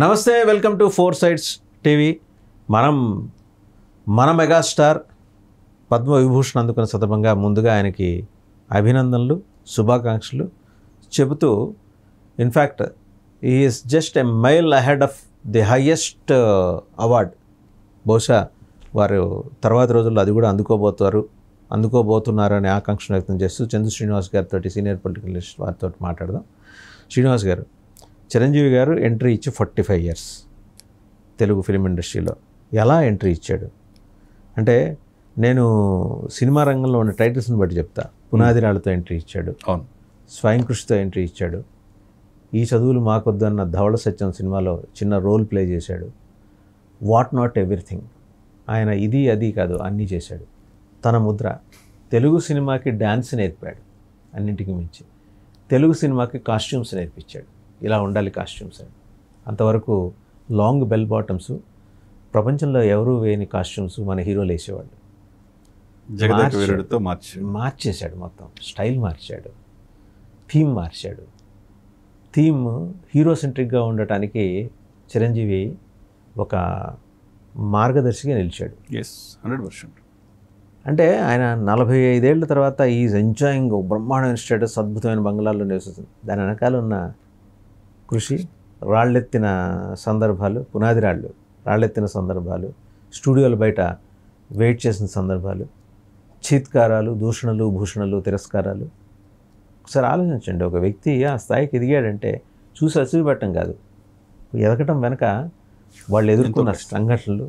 నమస్తే, welcome to four sides TV. మన megastar Padma Vibhushan అందుకున్న సందర్భంగా ముందుగా ఆయనకి అభినందనలు, శుభాకాంక్షలు చెబుతూ, in fact is just a mile ahead of the highest award. బహుశా వారు తర్వాత రోజుల్లో అది కూడా అందుకోబోతున్నారు అనే ఆకాంక్షను వ్యక్తం చేస్తూ చంద్ర శ్రీనివాస్ గారితో, సీనియర్ పొలిటికల్ లిస్ట్ వారితో మాట్లాడదాం. శ్రీనివాస్ గారు, చిరంజీవి గారు ఎంట్రీ ఇచ్చి 45 years తెలుగు ఫిలిం ఇండస్ట్రీలో ఎలా ఎంట్రీ ఇచ్చాడు అంటే, నేను సినిమా రంగంలో ఉన్న టైటిల్స్ని బట్టి చెప్తా. పునాదిరాలతో ఎంట్రీ ఇచ్చాడు, అవును, స్వయం కృషితో ఎంట్రీ ఇచ్చాడు, ఈ చదువులు మాకొద్దన్న ధవళ సత్యం సినిమాలో చిన్న రోల్ ప్లే చేశాడు, వాట్ నాట్ ఎవ్రీథింగ్. ఆయన ఇది అది కాదు అన్నీ చేశాడు. తన ముద్ర తెలుగు సినిమాకి డ్యాన్స్ నేర్పాడు, అన్నింటికి మించి తెలుగు సినిమాకి కాస్ట్యూమ్స్ నేర్పించాడు. ఇలా ఉండాలి కాస్ట్యూమ్స్ అని. అంతవరకు లాంగ్ బెల్ బాటమ్స్, ప్రపంచంలో ఎవరూ వేయని కాస్ట్యూమ్స్ మన హీరోలు వేసేవాళ్ళు. మార్చేశాడు, మొత్తం స్టైల్ మార్చాడు, థీమ్ మార్చాడు. థీమ్ హీరో సెంట్రిక్గా ఉండటానికి చిరంజీవి ఒక మార్గదర్శిగా నిలిచాడు. 100%. అంటే ఆయన 45 ఏళ్ల తర్వాత ఈజ్ ఎంజాయింగ్ బ్రహ్మాండమైన స్టేటస్, అద్భుతమైన బంగ్లాల్లో నివసిస్తుంది. దాని వెనకాల ఉన్న కృషి, రాళ్ళెత్తిన సందర్భాలు, పునాది రాళ్ళెత్తిన సందర్భాలు, స్టూడియోల బయట వెయిట్ చేసిన సందర్భాలు, చీత్కారాలు, దూషణలు, భూషణలు, తిరస్కారాలు. ఒకసారి ఆలోచించండి, ఒక వ్యక్తి ఆ స్థాయికి ఎదిగాడంటే చూసి అసిగిపెట్టడం కాదు, ఎదగటం వెనక వాళ్ళు ఎదుర్కొన్న సంఘటనలు,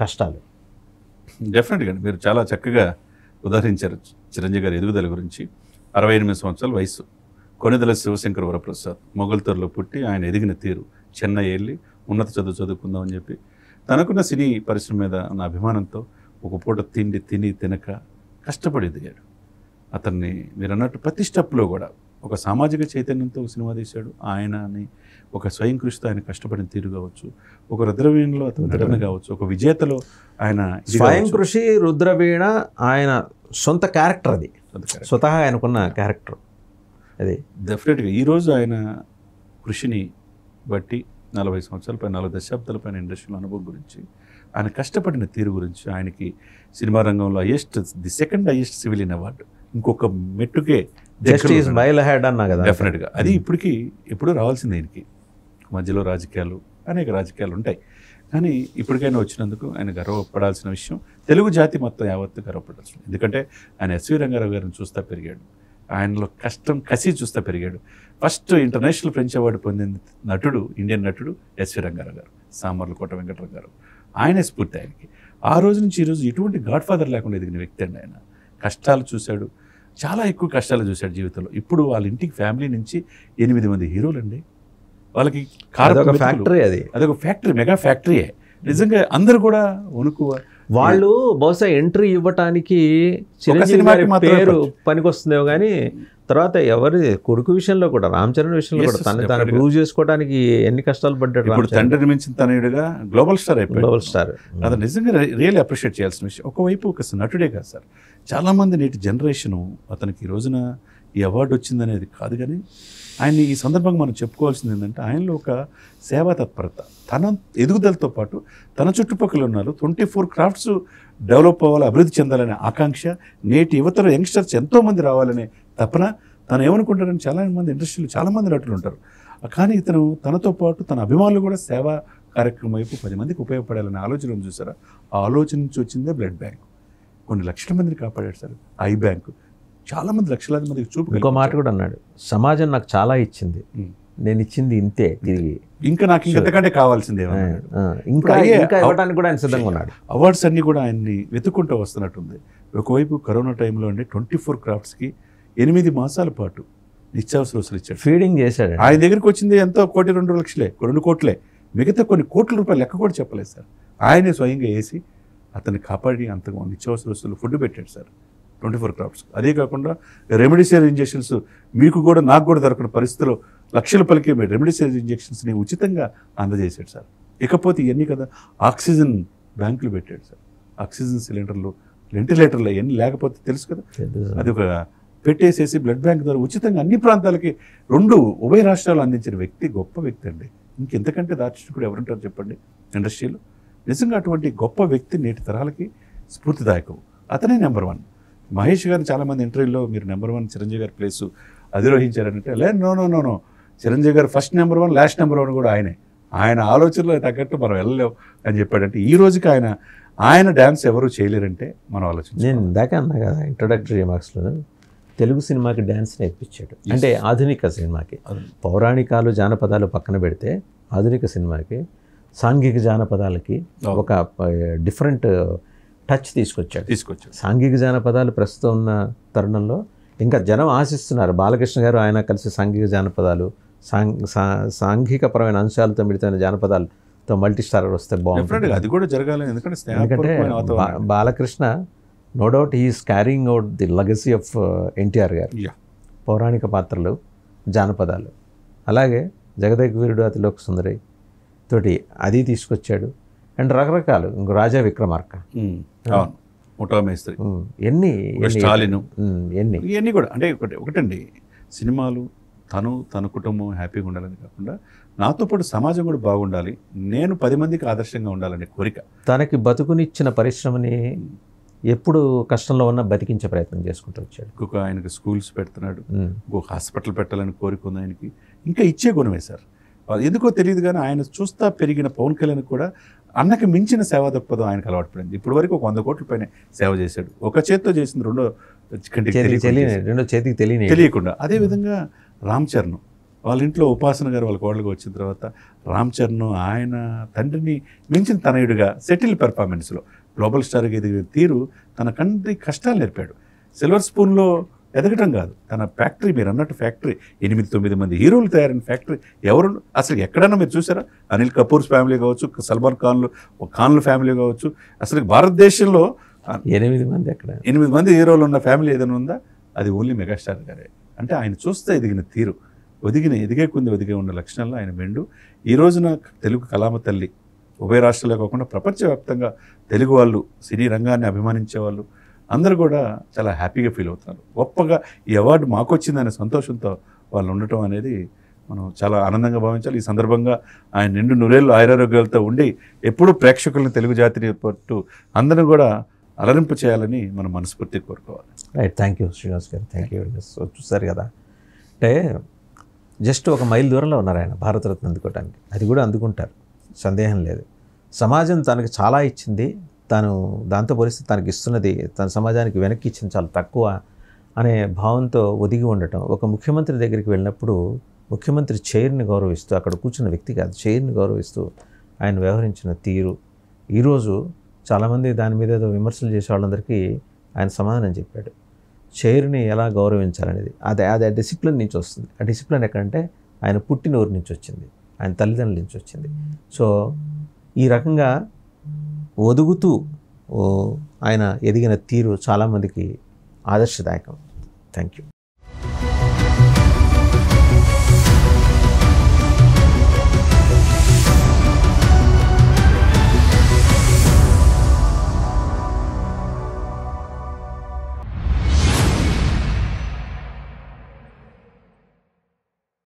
కష్టాలు. డెఫినెట్గా మీరు చాలా చక్కగా ఉదాహరించారు చిరంజీవి గారి ఎదుగుదల గురించి. 68 సంవత్సరాల వయసు, కొనిదెల శివశంకర వరప్రసాద్ మొగల్తూరులో పుట్టి ఆయన ఎదిగిన తీరు, చెన్నై వెళ్ళి ఉన్నత చదువు చదువుకుందామని చెప్పి తనకున్న సినీ పరిశ్రమ మీద ఉన్న అభిమానంతో ఒక పూట తిని తినక కష్టపడి ఎదిగాడు. అతన్ని మీరు అన్నట్టు ప్రతి స్టెప్లో కూడా ఒక సామాజిక చైతన్యంతో ఒక సినిమా తీశాడు. ఆయనని ఒక స్వయం కృషితో ఆయన కష్టపడిన తీరు కావచ్చు, ఒక రుద్రవీణలో అతను నటన కావచ్చు, ఒక విజేతలో ఆయన స్వయం కృషి, రుద్రవీణ ఆయన సొంత క్యారెక్టర్, అది స్వతహా ఆయనకున్న క్యారెక్టర్ అది. డెఫినెట్గా ఈరోజు ఆయన కృషిని బట్టి 40 సంవత్సరాల పైన, 4 దశాబ్దాల పైన ఇండస్ట్రీలో అనుభవం గురించి, ఆయన కష్టపడిన తీరు గురించి, ఆయనకి సినిమా రంగంలో the second highest civilian award, ఇంకొక మెట్టుకే అన్నా కదా. డెఫినెట్గా అది ఎప్పుడు రావాల్సింది. ఆయనకి మధ్యలో అనేక రాజకీయాలు ఉంటాయి, కానీ ఇప్పటికైనా వచ్చినందుకు ఆయన గర్వపడాల్సిన విషయం. తెలుగు జాతి మొత్తం యావత్తు గర్వపడాల్సింది. ఎందుకంటే ఆయన ఎస్వి రంగారావు గారిని చూస్తూ పెరిగాడు, ఆయనలో కష్టం, కసి చూస్తూ పెరిగాడు. ఫస్ట్ ఇంటర్నేషనల్ ఫ్రెంచ్ అవార్డు పొందిన నటుడు, ఇండియన్ నటుడు ఎస్వి రంగారావు గారు, సామర్లకోట వెంకటరావు గారు. ఆయనే స్ఫూర్తి ఆయనకి. ఆ రోజు నుంచి ఈరోజు ఎటువంటి గాడ్ ఫాదర్ లేకుండా ఎదిగిన వ్యక్తి అండి ఆయన. కష్టాలు చూశాడు, చాలా ఎక్కువ కష్టాలు చూశాడు జీవితంలో. ఇప్పుడు వాళ్ళ ఇంటికి ఫ్యామిలీ నుంచి 8 మంది హీరోలు అండి. వాళ్ళకి ఫ్యాక్టరీ, అదొక ఫ్యాక్టరీ, మెగా ఫ్యాక్టరీయే నిజంగా. అందరూ కూడా వాళ్ళు బహుశా ఎంట్రీ ఇవ్వటానికి చిరంజీవి గారి పేరు పనికొస్తుందేమో, కానీ తర్వాత ఎవరి కొడుకు విషయంలో కూడా, రామ్ చరణ్ విషయంలో కూడా తను ప్రూవ్ చేసుకోవడానికి ఎన్ని కష్టాలు పడ్డాడు. ఇప్పుడు తండ్రిని మించిన తనయుడుగా గ్లోబల్ స్టార్ అయిపోయాడు. గ్లోబల్ స్టార్ అది నిజంగా రియల్లీ అప్రిషియేట్ చేయాల్సిన విషయం. ఒకవైపు ఒక నటుడే కాదు సార్, చాలామంది నేటి జనరేషను అతనికి ఈ రోజున ఈ అవార్డు వచ్చిందనేది కాదు, కానీ ఆయన్ని ఈ సందర్భంగా మనం చెప్పుకోవాల్సింది ఏంటంటే, ఆయనలో ఒక సేవా తత్పరత, తన ఎదుగుదలతో పాటు తన చుట్టుపక్కల ఉన్నారు 24 క్రాఫ్ట్స్ డెవలప్ అవ్వాలి, అభివృద్ధి చెందాలనే ఆకాంక్ష, నేటి యువతర యంగ్స్టర్స్ ఎంతోమంది రావాలనే తపన. తను ఏమనుకుంటారని చాలామంది ఇండస్ట్రీలో చాలామంది నటులు ఉంటారు, కానీ ఇతను తనతో పాటు తన అభిమానులు కూడా సేవా కార్యక్రమం వైపు 10 మందికి ఉపయోగపడాలనే ఆలోచన చూసారా. ఆ ఆలోచన నుంచి వచ్చిందే బ్లడ్ బ్యాంక్. కొన్ని లక్షల మందిని కాపాడాడు సార్. ఐ బ్యాంకు చాలామంది, లక్షలాది మందికి చూపు. ఇంకో మాట కూడా అన్నాడు, సమాజం నాకు చాలా ఇచ్చింది, నేను ఇచ్చింది ఇంతే, తిరిగి ఇంకా నాకు ఇంతకంటే కావాల్సిందే, ఇంకా ఇవ్వడానికి కూడా ఆయన సిద్ధంగా ఉన్నాడు. అవార్డ్స్ అన్నీ కూడా ఆయన్ని వెతుక్కుంటూ వస్తున్నట్టుంది. ఒకవైపు కరోనా టైంలో అండి 24 క్రాఫ్ట్స్కి 8 మాసాల పాటు నిత్యావసర వసూలు ఇచ్చాడు, ఫీడింగ్ చేశాడు. ఆయన దగ్గరికి వచ్చింది ఎంతో 1.2 కోట్లే, మిగతా కొన్ని కోట్ల రూపాయలు లెక్క కూడా చెప్పలేదు సార్. ఆయనే స్వయంగా వేసి అతన్ని కాపాడి అంత నిత్యావసర వసూలు ఫుడ్ పెట్టాడు సార్ 24 క్రాఫ్ట్స్. అదే కాకుండా రెమెడిసివిర్ ఇంజెక్షన్స్ మీకు కూడా నాకు కూడా దొరకని పరిస్థితిలో లక్షల పలికే రెమెడిసివిర్ ఇంజెక్షన్స్ని ఉచితంగా అందజేశాడు సార్. ఇకపోతే ఇవన్నీ కదా, ఆక్సిజన్ బ్యాంకులు పెట్టాడు సార్, ఆక్సిజన్ సిలిండర్లు, వెంటిలేటర్లు అవన్నీ లేకపోతే తెలుసు కదా, అది ఒక పెట్టేసేసి బ్లడ్ బ్యాంక్ ద్వారా ఉచితంగా అన్ని ప్రాంతాలకి 2 ఉభయ రాష్ట్రాలు అందించిన వ్యక్తి, గొప్ప వ్యక్తి అండి ఇంకెంతకంటే దార్శనికుడు ఎవరుంటారు చెప్పండి ఇండస్ట్రీలో. నిజంగా అటువంటి గొప్ప వ్యక్తి నేటి తరాలకి స్ఫూర్తిదాయకం. అతనే నెంబర్ 1. మహేష్ గారిని చాలామంది ఇంటర్వ్యూలో మీరు నెంబర్ 1 చిరంజీవి గారి ప్లేసు అధిరోహించారంటే నో, చిరంజీవి గారు ఫస్ట్ నెంబర్ 1, లాస్ట్ నెంబర్ 1 కూడా ఆయనే. ఆయన ఆలోచనలో తగ్గట్టు మనం వెళ్ళలేవు అని చెప్పాడంటే ఈ రోజుకి ఆయన డ్యాన్స్ ఎవరు చేయలేరంటే మనం ఆలోచించాలి. నేను ఇందాక అన్నా కదా ఇంట్రొడక్టరీ రిమార్క్స్లో, తెలుగు సినిమాకి డ్యాన్స్ నేర్పించాడు. అంటే ఆధునిక సినిమాకి పౌరాణికాలు జానపదాలు పక్కన పెడితే ఆధునిక సినిమాకి సాంఘిక జానపదాలకి ఒక డిఫరెంట్ టచ్ తీసుకొచ్చాడు. సాంఘిక జానపదాలు ప్రస్తుతం ఉన్న తరుణంలో ఇంకా జనం ఆశిస్తున్నారు. బాలకృష్ణ గారు ఆయన కలిసి సాంఘిక జానపదాలు, సాంఘికపరమైన అంశాలతో మిళితమైన జానపదాలతో మల్టీ స్టారర్ వస్తే బాగుంటుంది. అది కూడా జరగాలి. ఎందుకంటే Balakrishna no doubt he's carrying out the legacy of NTR garu. పౌరాణిక పాత్రలు, జానపదాలు. అలాగే జగదేక వీరుడు అతిలోక సుందరి తోటి అది తీసుకొచ్చాడు. అండ్ రకరకాలు ఇంకో రాజా విక్రమార్క, ఇవన్నీ కూడా అంటే ఒకటండి సినిమాలు తన కుటుంబం హ్యాపీగా ఉండాలని కాకుండా నాతో పాటు సమాజం కూడా బాగుండాలి, నేను 10 మందికి ఆదర్శంగా ఉండాలనే కోరిక. తనకి బతుకునిచ్చిన పరిశ్రమని ఎప్పుడు కష్టంలో ఉన్న బతికించే ప్రయత్నం చేసుకుంటూ వచ్చాడు. ఇంకొక ఆయనకి స్కూల్స్ పెడుతున్నాడు, ఇంకొక హాస్పిటల్ పెట్టాలని కోరిక ఉంది ఆయనకి. ఇంకా ఇచ్చే గుణమే సార్. ఎందుకో తెలియదు కానీ ఆయన చూస్తా పెరిగిన పవన్ కళ్యాణ్ కూడా అన్నకి మించిన సేవా దృక్పథం ఆయనకు అలవాటు పడింది. ఇప్పుడు వరకు ఒక 100 కోట్ల పైన సేవ చేశాడు. ఒక చేతితో చేసింది రెండో చేతికి తెలియకుండా. అదేవిధంగా రామ్ చరణ్ వాళ్ళ ఇంట్లో ఉపాసన గారు వాళ్ళ కోడలుగా వచ్చిన తర్వాత రామ్ చరణ్ ఆయన తండ్రిని మించిన తనయుడిగా సెటిల్ పెర్ఫార్మెన్స్లో గ్లోబల్ స్టార్గా ఎదిగిన తీరు తన తండ్రి కష్టాలు నేర్పాడు. సిల్వర్ స్పూన్లో ఎదగటం కాదు, తన ఫ్యాక్టరీ, మీరు అన్నట్టు ఫ్యాక్టరీ 8-9 మంది హీరోలు తయారైన ఫ్యాక్టరీ ఎవరు అసలు ఎక్కడన్నా మీరు చూసారా? అనిల్ కపూర్స్ ఫ్యామిలీ కావచ్చు, సల్మాన్ ఖాన్ల ఫ్యామిలీ కావచ్చు, అసలు భారతదేశంలో 8 మంది హీరోలు ఉన్న ఫ్యామిలీ ఏదైనా ఉందా? అది ఓన్లీ మెగాస్టార్ గారే. అంటే ఆయన చూస్తే ఎదిగిన తీరు, ఎదిగే ఉన్న లక్షణాల్లో ఆయన మెండు. ఈ రోజున తెలుగు కళామ తల్లి ఉభయ రాష్ట్రాలే కాకుండా ప్రపంచవ్యాప్తంగా తెలుగు వాళ్ళు సినీ రంగాన్ని అభిమానించే వాళ్ళు అందరూ కూడా చాలా హ్యాపీగా ఫీల్ అవుతున్నారు. గొప్పగా ఈ అవార్డు మాకు వచ్చిందనే సంతోషంతో వాళ్ళు ఉండటం అనేది మనం చాలా ఆనందంగా భావించాలి. ఈ సందర్భంగా ఆయన నిండు నూరేళ్ళు ఆయురారోగ్యాలతో ఉండి ఎప్పుడూ ప్రేక్షకులను, తెలుగు జాతిని పట్టు అందరూ కూడా అలరింపు చేయాలని మనం మనస్ఫూర్తిగా కోరుకోవాలి. రైట్, థ్యాంక్ యూ శ్రీనివాస్ గారు, థ్యాంక్ యూ. సో చూసారు కదా, అంటే జస్ట్ 1 మైల్ దూరంలో ఉన్నారు ఆయన భారతరత్న అందుకోవడానికి. అది కూడా అందుకుంటారు, సందేహం లేదు. సమాజం తనకు చాలా ఇచ్చింది, తాను దాంతో పోలిస్తే తనకి ఇస్తున్నది తన సమాజానికి వెనక్కి ఇచ్చింది చాలా తక్కువ అనే భావంతో ఒదిగి ఉండటం. ఒక ముఖ్యమంత్రి దగ్గరికి వెళ్ళినప్పుడు ముఖ్యమంత్రి చైర్ని గౌరవిస్తూ, అక్కడ కూర్చున్న వ్యక్తి కాదు, చైర్ని గౌరవిస్తూ ఆయన వ్యవహరించిన తీరు, ఈరోజు చాలామంది దాని మీద ఏదో విమర్శలు చేసే వాళ్ళందరికీ ఆయన సమాధానం చెప్పాడు. చైర్ని ఎలా గౌరవించాలనేది అది డిసిప్లిన్ నుంచి వస్తుంది. ఆ డిసిప్లిన్ ఎక్కడంటే ఆయన పుట్టిన ఊరి నుంచి వచ్చింది, ఆయన తల్లిదండ్రుల నుంచి వచ్చింది. సో ఈ రకంగా ఒదుగుతూ ఆయన ఎదిగిన తీరు చాలామందికి ఆదర్శదాయకం. Thank you.